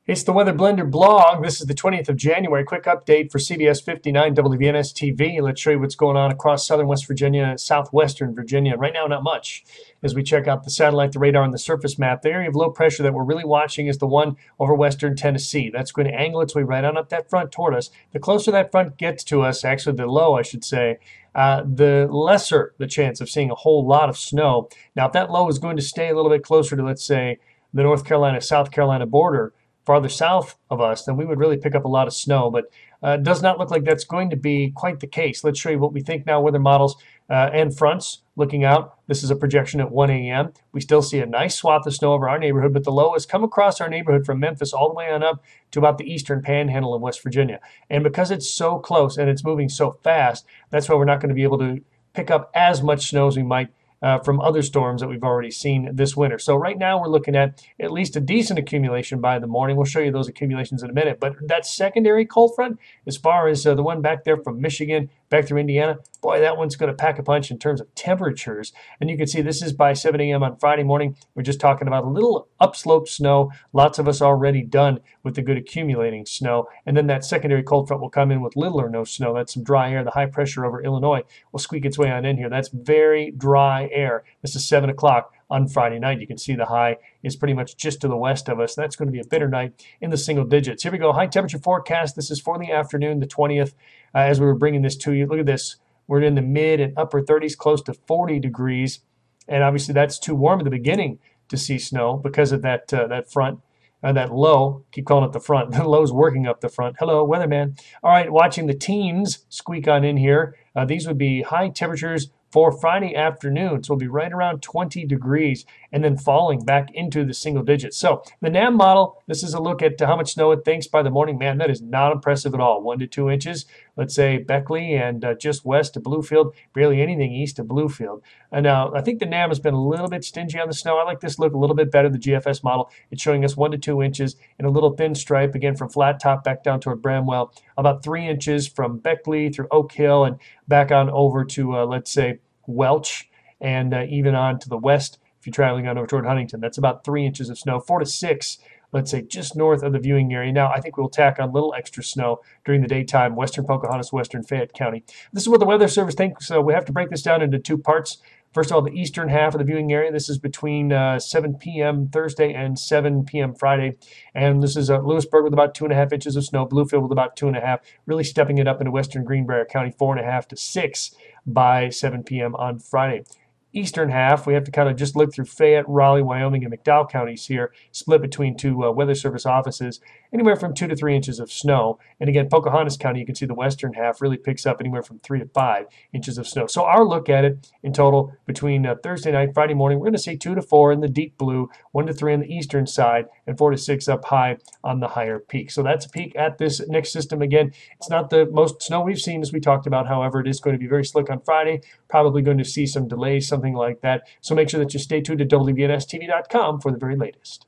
It's the Weather Blender blog. This is the 20th of January. Quick update for CBS 59 WVNS TV. Let's show you what's going on across southern West Virginia, southwestern Virginia. Right now, not much. As we check out the satellite, the radar, and the surface map, the area of low pressure that we're really watching is the one over western Tennessee. That's going to angle its way right on up that front toward us. The closer that front gets to us, actually the low, I should say, the lesser the chance of seeing a whole lot of snow. Now, if that low is going to stay a little bit closer to, let's say, the North Carolina-South Carolina border, farther south of us, then we would really pick up a lot of snow. But it does not look like that's going to be quite the case. Let's show you what we think now, weather models and fronts looking out. This is a projection at 1 a.m. We still see a nice swath of snow over our neighborhood, but the low has come across our neighborhood from Memphis all the way on up to about the eastern panhandle of West Virginia. And because it's so close and it's moving so fast, that's why we're not going to be able to pick up as much snow as we might from other storms that we've already seen this winter. So right now we're looking at least a decent accumulation by the morning. We'll show you those accumulations in a minute. But that secondary cold front, as far as the one back there from Michigan, back through Indiana, boy, that one's going to pack a punch in terms of temperatures. And you can see this is by 7 a.m. on Friday morning. We're just talking about a little upslope snow. Lots of us already done with the good accumulating snow. And then that secondary cold front will come in with little or no snow. That's some dry air. The high pressure over Illinois will squeak its way on in here. That's very dry air. This is 7 o'clock on Friday night. You can see the high is pretty much just to the west of us. That's going to be a bitter night in the single digits. Here we go. High temperature forecast. This is for the afternoon, the 20th. As we were bringing this to you, look at this. We're in the mid and upper 30s, close to 40 degrees. And obviously that's too warm at the beginning to see snow because of that front. That low, keep calling it the front. The low's working up the front. Hello, weatherman. All right, watching the teens squeak on in here. These would be high temperatures for Friday afternoon. So we'll be right around 20 degrees and then falling back into the single digits. So the NAM model, this is a look at how much snow it thinks by the morning. Man, that is not impressive at all. 1 to 2 inches. Let's say Beckley and just west of Bluefield, barely anything east of Bluefield. And now I think the NAM has been a little bit stingy on the snow. I like this look a little bit better, the GFS model. It's showing us 1 to 2 inches and a little thin stripe, again, from Flat Top back down toward Bramwell. About 3 inches from Beckley through Oak Hill and back on over to, let's say, Welch, and even on to the west if you're traveling on over toward Huntington. That's about 3 inches of snow. 4 to 6, let's say, just north of the viewing area. Now, I think we'll tack on a little extra snow during the daytime, western Pocahontas, western Fayette County. This is what the Weather Service thinks. So we have to break this down into 2 parts. First of all, the eastern half of the viewing area. This is between 7 p.m. Thursday and 7 p.m. Friday. And this is Lewisburg with about 2.5 inches of snow, Bluefield with about 2.5, really stepping it up into western Greenbrier County, 4.5 to 6 by 7 p.m. on Friday. Eastern half, we have to kind of just look through Fayette, Raleigh, Wyoming, and McDowell counties here, split between 2 Weather Service offices, anywhere from 2 to 3 inches of snow. And again, Pocahontas County, you can see the western half really picks up anywhere from 3 to 5 inches of snow. So our look at it in total between Thursday night, Friday morning, we're going to say 2 to 4 in the deep blue, 1 to 3 on the eastern side, and 4 to 6 up high on the higher peak. So that's a peek at this next system. Again, it's not the most snow we've seen, as we talked about. However, it is going to be very slick on Friday, probably going to see some delays, something like that. So make sure that you stay tuned to WVNSTV.com for the very latest.